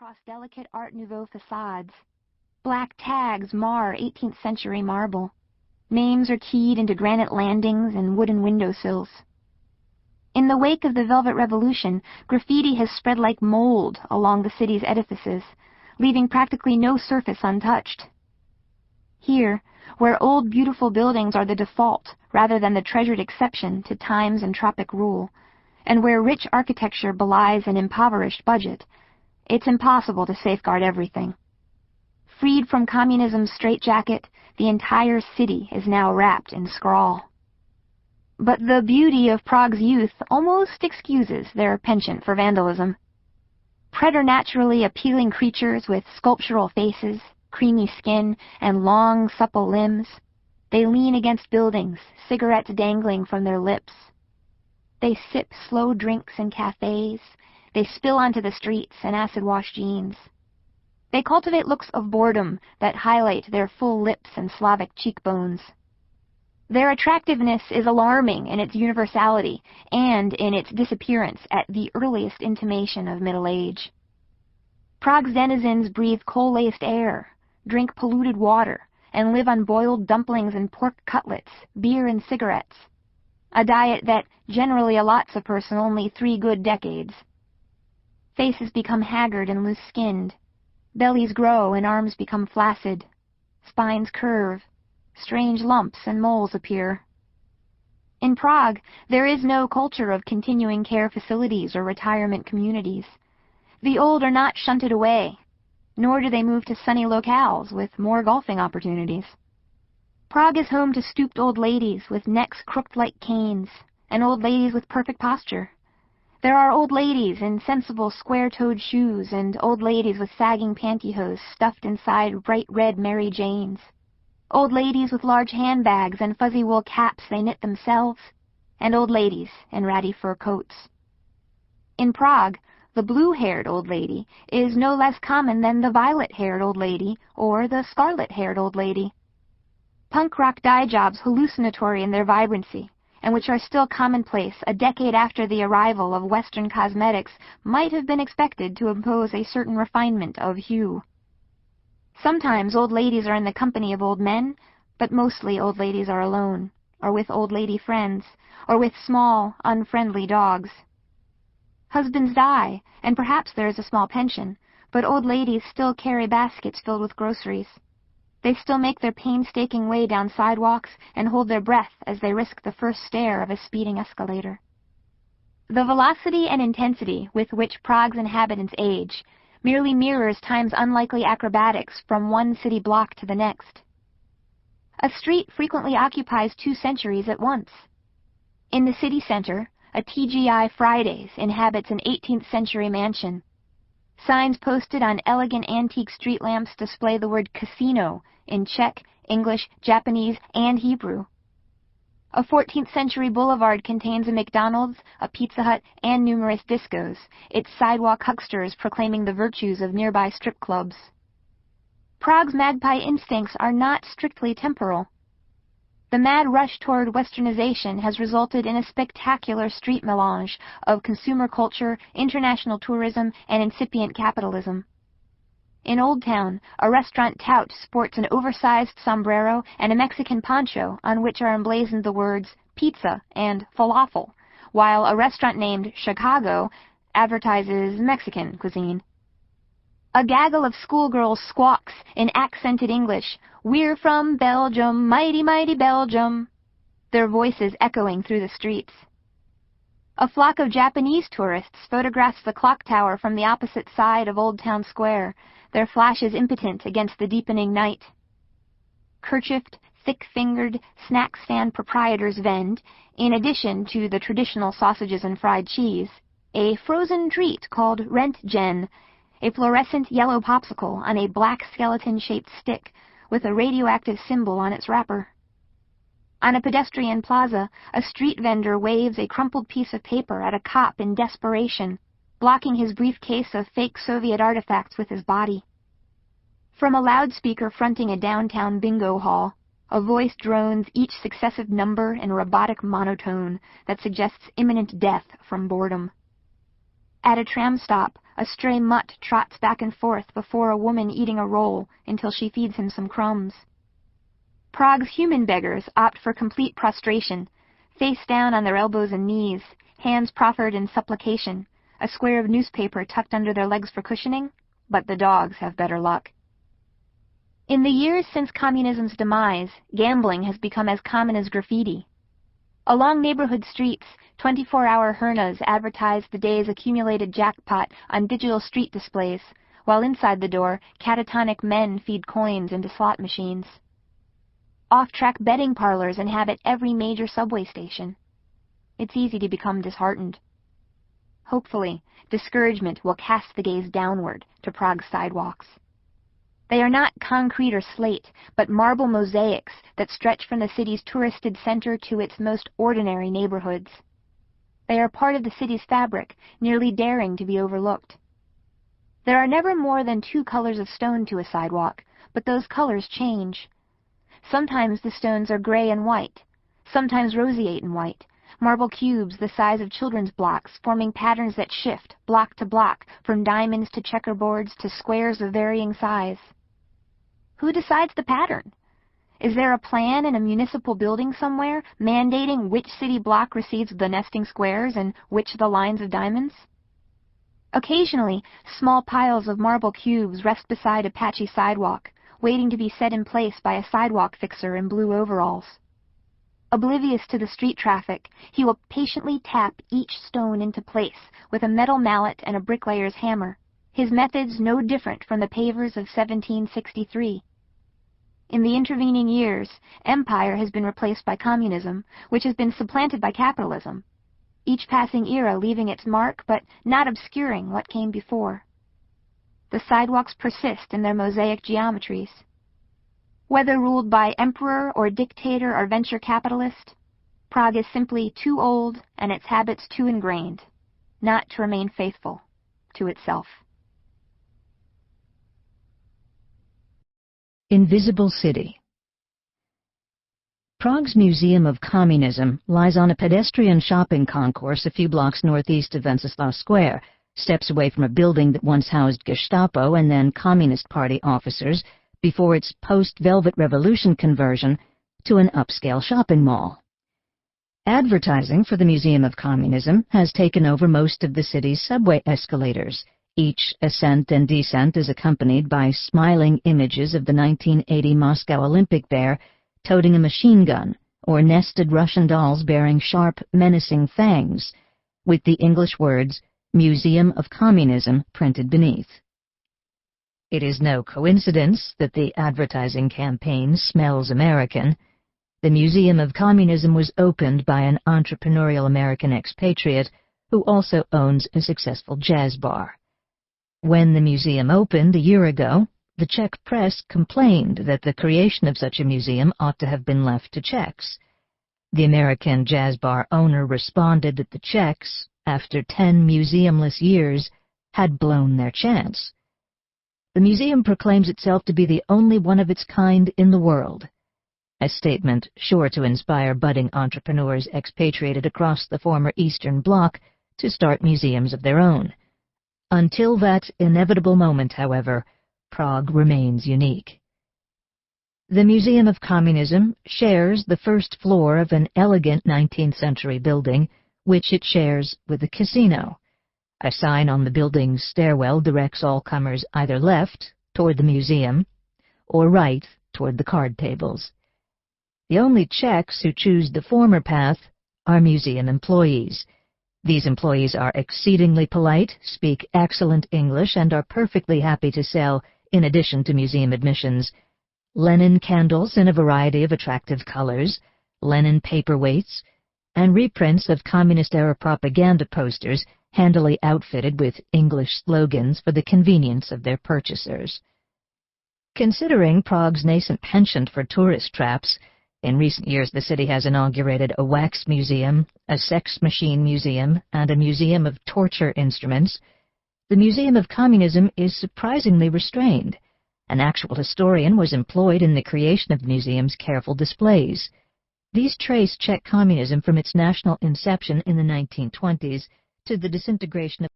across delicate Art Nouveau facades. Black tags mar 18th century marble. Names are keyed into granite landings and wooden windowsills. In the wake of the Velvet Revolution, graffiti has spread like mold along the city's edifices, leaving practically no surface untouched. Here, where old beautiful buildings are the default rather than the treasured exception to times and tropic rule, and where rich architecture belies an impoverished budget, it's impossible to safeguard everything. Freed from communism's straitjacket, the entire city is now wrapped in scrawl. But the beauty of Prague's youth almost excuses their penchant for vandalism. Preternaturally appealing creatures with sculptural faces, creamy skin, and long, supple limbs, they lean against buildings, cigarettes dangling from their lips. They sip slow drinks in cafes. They spill onto the streets in acid-wash jeans. They cultivate looks of boredom that highlight their full lips and Slavic cheekbones. Their attractiveness is alarming in its universality and in its disappearance at the earliest intimation of middle age. Prague's denizens breathe coal-laced air, drink polluted water, and live on boiled dumplings and pork cutlets, beer and cigarettes, a diet that generally allots a person only 3 good decades. Faces become haggard and loose-skinned. Bellies grow and arms become flaccid. Spines curve. Strange lumps and moles appear. In Prague, there is no culture of continuing care facilities or retirement communities. The old are not shunted away, nor do they move to sunny locales with more golfing opportunities. Prague is home to stooped old ladies with necks crooked like canes, and old ladies with perfect posture. There are old ladies in sensible square-toed shoes and old ladies with sagging pantyhose stuffed inside bright red Mary Janes. Old ladies with large handbags and fuzzy wool caps they knit themselves, and old ladies in ratty fur coats. In Prague, the blue-haired old lady is no less common than the violet-haired old lady or the scarlet-haired old lady. Punk rock dye jobs hallucinatory in their vibrancy, and which are still commonplace a decade after the arrival of Western cosmetics, might have been expected to impose a certain refinement of hue. Sometimes old ladies are in the company of old men, but mostly old ladies are alone, or with old lady friends, or with small, unfriendly dogs. Husbands die, and perhaps there is a small pension, but old ladies still carry baskets filled with groceries. They still make their painstaking way down sidewalks and hold their breath as they risk the first stare of a speeding escalator. The velocity and intensity with which Prague's inhabitants age merely mirrors time's unlikely acrobatics from one city block to the next. A street frequently occupies 2 centuries at once. In the city center, a TGI Fridays inhabits an 18th century mansion. Signs posted on elegant antique street lamps display the word casino in Czech, English, Japanese, and Hebrew. A 14th century boulevard contains a McDonald's, a Pizza Hut, and numerous discos, its sidewalk hucksters proclaiming the virtues of nearby strip clubs. Prague's magpie instincts are not strictly temporal. The mad rush toward westernization has resulted in a spectacular street melange of consumer culture, international tourism, and incipient capitalism. In Old Town, a restaurant tout sports an oversized sombrero and a Mexican poncho on which are emblazoned the words pizza and falafel, while a restaurant named Chicago advertises Mexican cuisine. A gaggle of schoolgirls squawks in accented English, "We're from Belgium, mighty, mighty Belgium," their voices echoing through the streets. A flock of Japanese tourists photographs the clock tower from the opposite side of Old Town Square, their flashes impotent against the deepening night. Kerchiefed, thick-fingered snack stand proprietors vend, in addition to the traditional sausages and fried cheese, a frozen treat called Rentgen, a fluorescent yellow popsicle on a black skeleton-shaped stick with a radioactive symbol on its wrapper. On a pedestrian plaza, a street vendor waves a crumpled piece of paper at a cop in desperation, blocking his briefcase of fake Soviet artifacts with his body. From a loudspeaker fronting a downtown bingo hall, a voice drones each successive number in robotic monotone that suggests imminent death from boredom. At a tram stop, A stray mutt trots back and forth before a woman eating a roll until she feeds him some crumbs. Prague's human beggars opt for complete prostration, face down on their elbows and knees, hands proffered in supplication, a square of newspaper tucked under their legs for cushioning, but the dogs have better luck. In the years since communism's demise, gambling has become as common as graffiti. Along neighborhood streets, 24-hour hernas advertise the day's accumulated jackpot on digital street displays, while inside the door, catatonic men feed coins into slot machines. Off-track betting parlors inhabit every major subway station. It's easy to become disheartened. Hopefully, discouragement will cast the gaze downward to Prague's sidewalks. They are not concrete or slate, but marble mosaics that stretch from the city's touristed center to its most ordinary neighborhoods. They are part of the city's fabric, nearly daring to be overlooked. There are never more than 2 colors of stone to a sidewalk, but those colors change. Sometimes the stones are gray and white, sometimes roseate and white, marble cubes the size of children's blocks, forming patterns that shift, block to block, from diamonds to checkerboards to squares of varying size. Who decides the pattern? Is there a plan in a municipal building somewhere, mandating which city block receives the nesting squares and which the lines of diamonds? Occasionally, small piles of marble cubes rest beside a patchy sidewalk, waiting to be set in place by a sidewalk fixer in blue overalls. Oblivious to the street traffic, he will patiently tap each stone into place with a metal mallet and a bricklayer's hammer, his methods no different from the pavers of 1763. In the intervening years, empire has been replaced by communism, which has been supplanted by capitalism, each passing era leaving its mark but not obscuring what came before. The sidewalks persist in their mosaic geometries. Whether ruled by emperor or dictator or venture capitalist, Prague is simply too old and its habits too ingrained, not to remain faithful to itself. Invisible City. Prague's Museum of Communism lies on a pedestrian shopping concourse a few blocks northeast of Wenceslas Square, steps away from a building that once housed Gestapo and then Communist Party officers before its post-Velvet Revolution conversion to an upscale shopping mall. Advertising for the Museum of Communism has taken over most of the city's subway escalators. Each ascent and descent is accompanied by smiling images of the 1980 Moscow Olympic bear toting a machine gun, or nested Russian dolls bearing sharp, menacing fangs, with the English words, Museum of Communism, printed beneath. It is no coincidence that the advertising campaign smells American. The Museum of Communism was opened by an entrepreneurial American expatriate who also owns a successful jazz bar. When the museum opened a year ago, the Czech press complained that the creation of such a museum ought to have been left to Czechs. The American jazz bar owner responded that the Czechs, after 10 museumless years, had blown their chance. The museum proclaims itself to be the only one of its kind in the world, a statement sure to inspire budding entrepreneurs expatriated across the former Eastern Bloc to start museums of their own. Until that inevitable moment, however, Prague remains unique. The Museum of Communism shares the first floor of an elegant 19th century building, which it shares with a casino. A sign on the building's stairwell directs all comers either left, toward the museum, or right, toward the card tables. The only Czechs who choose the former path are museum employees. These employees are exceedingly polite, speak excellent English, and are perfectly happy to sell, in addition to museum admissions, Lenin candles in a variety of attractive colors, Lenin paperweights, and reprints of communist-era propaganda posters handily outfitted with English slogans for the convenience of their purchasers. Considering Prague's nascent penchant for tourist traps, in recent years the city has inaugurated a wax museum, a sex machine museum, and a museum of torture instruments. The Museum of Communism is surprisingly restrained. An actual historian was employed in the creation of the museum's careful displays. These trace Czech communism from its national inception in the 1920s to the disintegration of